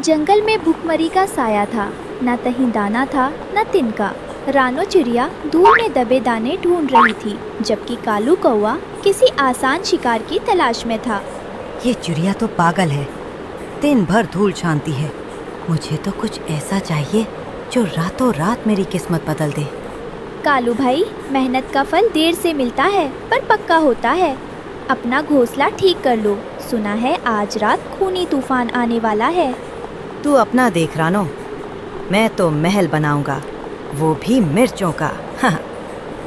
जंगल में भुखमरी का साया था। न कहीं दाना था न तिनका। रानो चिड़िया धूल में दबे दाने ढूंढ रही थी, जबकि कालू कौवा किसी आसान शिकार की तलाश में था। ये चिड़िया तो पागल है, दिन भर धूल छानती है। मुझे तो कुछ ऐसा चाहिए जो रातों रात मेरी किस्मत बदल दे। कालू भाई, मेहनत का फल देर से मिलता है पर पक्का होता है। अपना घोंसला ठीक कर लो, सुना है आज रात खूनी तूफान आने वाला है। तू अपना देख रानो, मैं तो महल बनाऊंगा, वो भी मिर्चों का।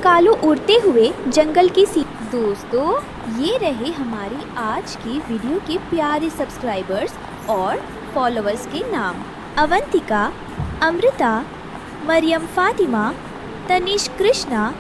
कालू उड़ते हुए जंगल की दोस्तों, ये रहे हमारी आज की वीडियो के प्यारे सब्सक्राइबर्स और फॉलोअर्स के नाम। अवंतिका, अमृता, मरियम फातिमा, तनिष कृष्णा,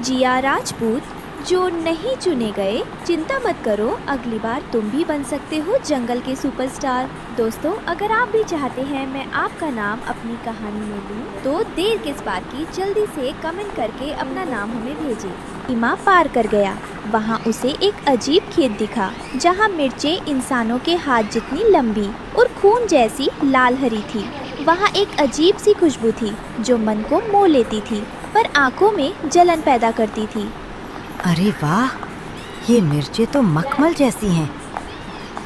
जिया राजपूत। जो नहीं चुने गए, चिंता मत करो, अगली बार तुम भी बन सकते हो जंगल के सुपरस्टार। दोस्तों, अगर आप भी चाहते हैं मैं आपका नाम अपनी कहानी में लूं, तो देर किस बात की, जल्दी से कमेंट करके अपना नाम हमें भेजें। सीमा पार कर गया। वहाँ उसे एक अजीब खेत दिखा, जहाँ मिर्चें इंसानों के हाथ जितनी लंबी और खून जैसी लाल हरी थी। वहाँ एक अजीब सी खुशबू थी जो मन को मोह लेती थी, पर आंखों में जलन पैदा करती थी। अरे वाह, ये मिर्चें तो मखमल जैसी हैं।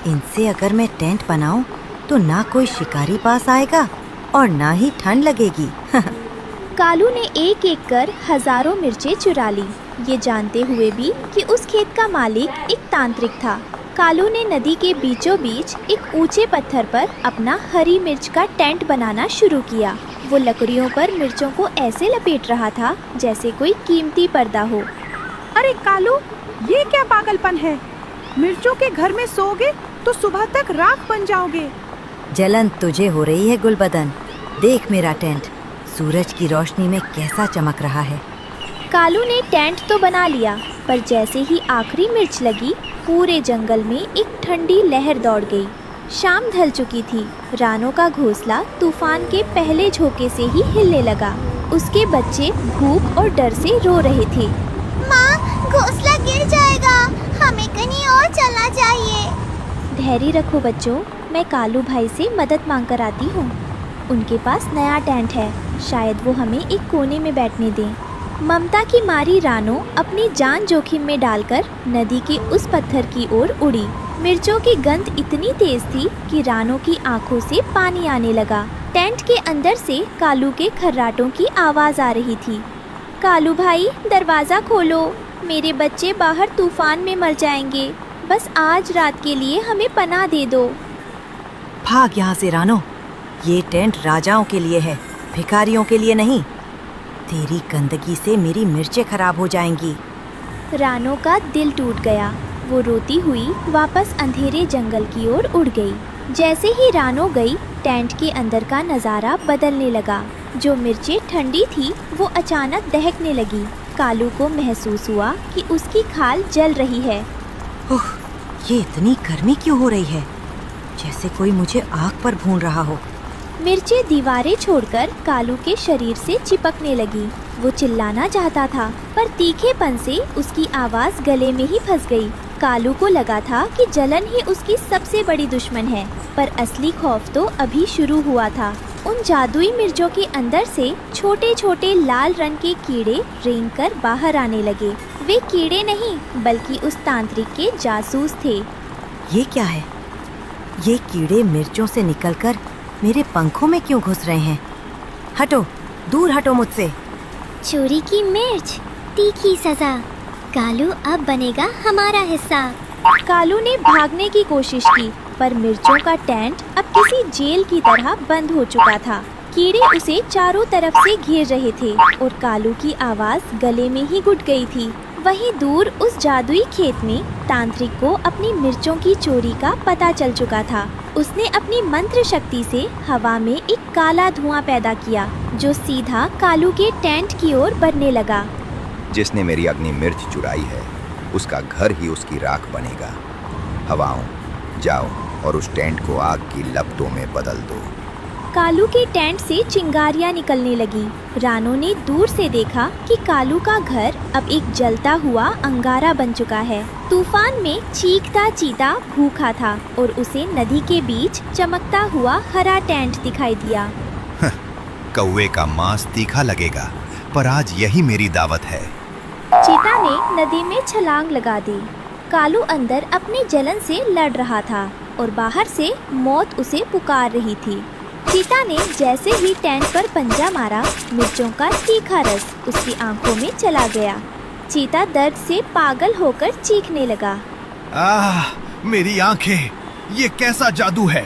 इनसे अगर मैं टेंट बनाऊं तो ना कोई शिकारी पास आएगा और ना ही ठंड लगेगी। कालू ने एक एक कर हजारों मिर्चें चुरा ली, ये जानते हुए भी कि उस खेत का मालिक एक तांत्रिक था। कालू ने नदी के बीचों बीच एक ऊंचे पत्थर पर अपना हरी मिर्च का टेंट बनाना शुरू किया। वो लकड़ियों पर मिर्चों को ऐसे लपेट रहा था जैसे कोई कीमती पर्दा हो। अरे कालू, ये क्या पागलपन है? मिर्चों के घर में सोओगे तो सुबह तक राख बन जाओगे। जलन तुझे हो रही है गुलबदन, देख मेरा टेंट सूरज की रोशनी में कैसा चमक रहा है। कालू ने टेंट तो बना लिया, पर जैसे ही आखिरी मिर्च लगी, पूरे जंगल में एक ठंडी लहर दौड़ गई। शाम ढल चुकी थी। रानो का घोंसला तूफान के पहले झोंके से ही हिलने लगा। उसके बच्चे भूख और डर से रो रहे थे। माँ, घोंसला गिर जाएगा, हमें कहीं और चलना चाहिए। धैर्य रखो बच्चों, मैं कालू भाई से मदद मांग कर आती हूँ। उनके पास नया टेंट है, शायद वो हमें एक कोने में बैठने दें। ममता की मारी रानो अपनी जान जोखिम में डालकर नदी के उस पत्थर की ओर उड़ी। मिर्चों की गंध इतनी तेज थी कि रानो की आंखों से पानी आने लगा। टेंट के अंदर से कालू के खर्राटों की आवाज आ रही थी। कालू भाई, दरवाज़ा खोलो, मेरे बच्चे बाहर तूफान में मर जाएंगे। बस आज रात के लिए हमें पनाह दे दो। भाग यहाँ से रानो, ये टेंट राजाओं के लिए है, भिखारियों के लिए नहीं। तेरी गंदगी से मेरी मिर्चें खराब हो जाएंगी। रानो का दिल टूट गया। वो रोती हुई वापस अंधेरे जंगल की ओर उड़ गई। जैसे ही रानो गई, टेंट के अंदर का नज़ारा बदलने लगा। जो मिर्चें ठंडी थी वो अचानक दहकने लगी। कालू को महसूस हुआ कि उसकी खाल जल रही है। ओह, ये इतनी गर्मी क्यों हो रही है? जैसे कोई मुझे आग पर भून रहा हो। मिर्चें दीवारें छोड़कर कालू के शरीर से चिपकने लगी। वो चिल्लाना चाहता था, पर तीखेपन से उसकी आवाज़ गले में ही फंस गई। कालू को लगा था कि जलन ही उसकी सबसे बड़ी दुश्मन है, पर असली खौफ तो अभी शुरू हुआ था। उन जादुई मिर्चों के अंदर से छोटे छोटे लाल रंग के कीड़े रेंगकर बाहर आने लगे। वे कीड़े नहीं, बल्कि उस तांत्रिक के जासूस थे। ये क्या है? ये कीड़े मिर्चों से निकलकर मेरे पंखों में क्यों घुस रहे हैं? हटो, दूर हटो मुझसे। चोरी की मिर्च, तीखी सजा। कालू अब बनेगा हमारा हिस्सा। कालू ने भागने की कोशिश की, पर मिर्चों का टेंट अब किसी जेल की तरह बंद हो चुका था। कीड़े उसे चारों तरफ से घेर रहे थे और कालू की आवाज़ गले में ही घुट गई थी। वहीं दूर उस जादुई खेत में तांत्रिक को अपनी मिर्चों की चोरी का पता चल चुका था। उसने अपनी मंत्र शक्ति से हवा में एक काला धुआं पैदा किया, जो सीधा कालू के टेंट की ओर बढ़ने लगा। जिसने मेरी अग्नि मिर्च चुराई है, उसका घर ही उसकी राख बनेगा। हवाओं, जाओ और उस टेंट को आग की लपटों में बदल दो। कालू के टेंट से चिंगारियां निकलने लगी। रानो ने दूर से देखा कि कालू का घर अब एक जलता हुआ अंगारा बन चुका है। तूफान में चीखता चीता भूखा था और उसे नदी के बीच चमकता हुआ हरा टेंट दिखाई दिया। कौवे का मांस तीखा लगेगा, पर आज यही मेरी दावत है। चीता ने नदी में छलांग लगा दी। कालू अंदर अपनी जलन से लड़ रहा था और बाहर से मौत उसे पुकार रही थी। चीता ने जैसे ही टेंट पर पंजा मारा, मिर्चों का तीखा रस उसकी आंखों में चला गया। चीता दर्द से पागल होकर चीखने लगा। आह, मेरी आंखें! ये कैसा जादू है?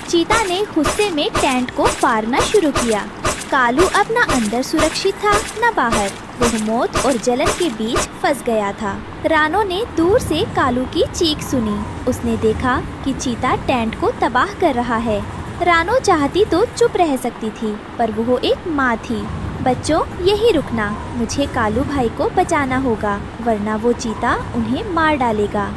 चीता ने गुस्से में टेंट को फाड़ना शुरू किया। कालू अब न अंदर सुरक्षित था न बाहर। वह मौत और जलन के बीच फंस गया था। रानो ने दूर से कालू की चीख सुनी। उसने देखा कि चीता टेंट को तबाह कर रहा है। रानो चाहती तो चुप रह सकती थी, पर वो एक माँ थी। बच्चों, यही रुकना, मुझे कालू भाई को बचाना होगा, वरना वो चीता उन्हें मार डालेगा।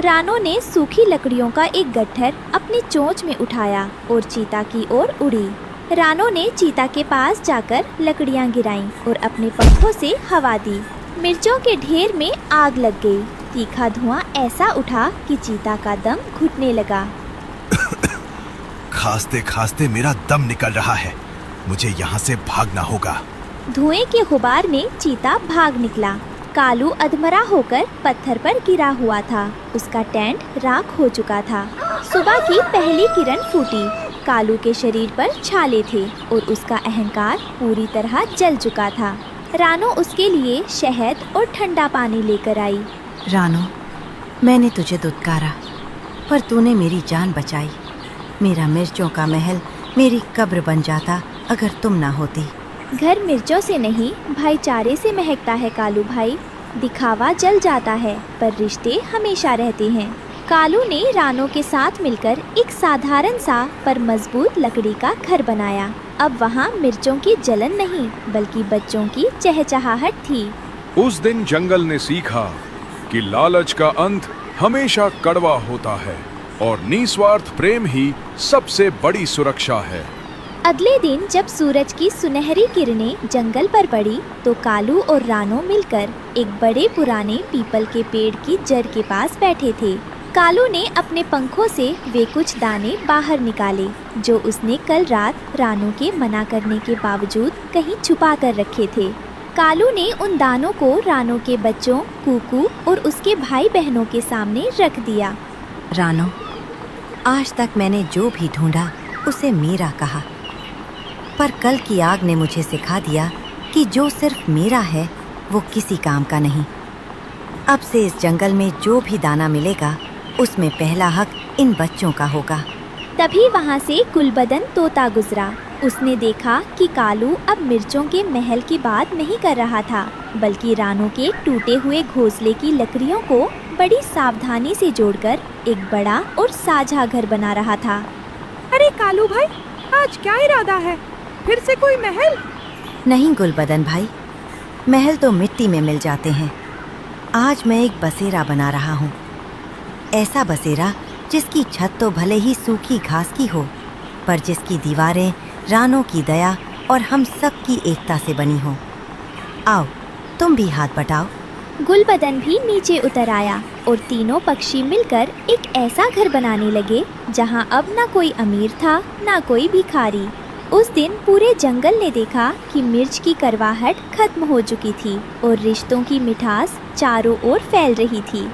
रानो ने सूखी लकड़ियों का एक गट्ठर अपनी चोंच में उठाया और चीता की ओर उड़ी। रानो ने चीता के पास जाकर लकड़ियां गिराईं और अपने पंखों से हवा दी। मिर्चों के ढेर में आग लग गई। तीखा धुआं ऐसा उठा कि चीता का दम घुटने लगा। खांसते खांसते मेरा दम निकल रहा है। मुझे यहाँ से भागना होगा। धुएं के गुबार में चीता भाग निकला। कालू अधमरा होकर पत्थर पर गिरा हुआ था। उसका टेंट राख हो चुका था। सुबह की पहली किरण फूटी। कालू के शरीर पर छाले थे और उसका अहंकार पूरी तरह जल चुका था। रानो उसके लिए शहद और ठंडा पानी लेकर आई। रानो, मैंने तुझे दुत्कारा, पर तूने मेरी जान बचाई। मेरा मिर्चों का महल मेरी कब्र बन जाता अगर तुम ना होती। घर मिर्चों से नहीं, भाईचारे से महकता है कालू भाई। दिखावा जल जाता है, पर रिश्ते हमेशा रहते हैं। कालू ने रानो के साथ मिलकर एक साधारण सा पर मजबूत लकड़ी का घर बनाया। अब वहाँ मिर्चों की जलन नहीं, बल्कि बच्चों की चहचहाहट थी। उस दिन जंगल ने सीखा कि लालच का अंत हमेशा कड़वा होता है और निस्वार्थ प्रेम ही सबसे बड़ी सुरक्षा है। अगले दिन जब सूरज की सुनहरी किरणें जंगल पर पड़ी, तो कालू और रानो मिलकर एक बड़े पुराने पीपल के पेड़ की जड़ के पास बैठे थे। कालू ने अपने पंखों से वे कुछ दाने बाहर निकाले, जो उसने कल रात रानो के मना करने के बावजूद कहीं छुपा कर रखे थे। कालू ने उन दानों को रानो के बच्चों, कुकू और उसके भाई बहनों के सामने रख दिया। रानो, आज तक मैंने जो भी ढूंढा उसे मेरा कहा, पर कल की आग ने मुझे सिखा दिया कि जो सिर्फ मेरा है वो किसी काम का नहीं। अब से इस जंगल में जो भी दाना मिलेगा उसमें पहला हक इन बच्चों का होगा। तभी वहाँ से गुलबदन तोता गुजरा। उसने देखा कि कालू अब मिर्चों के महल की बात नहीं कर रहा था, बल्कि रानो के टूटे हुए घोंसले की लकड़ियों को बड़ी सावधानी से जोड़कर एक बड़ा और साझा घर बना रहा था। अरे कालू भाई, आज क्या इरादा है? फिर से कोई महल? नहीं गुलबदन भाई, महल तो मिट्टी में मिल जाते हैं। आज मैं एक बसेरा बना रहा हूँ। ऐसा बसेरा जिसकी छत तो भले ही सूखी घास की हो, पर जिसकी दीवारें रानो की दया और हम सब की एकता से बनी हो। आओ, तुम भी हाथ बटाओ। गुलबदन भी नीचे उतर आया और तीनों पक्षी मिलकर एक ऐसा घर बनाने लगे जहाँ अब ना कोई अमीर था ना कोई भिखारी। उस दिन पूरे जंगल ने देखा कि मिर्च की करवाहट खत्म हो चुकी थी और रिश्तों की मिठास चारों ओर फैल रही थी।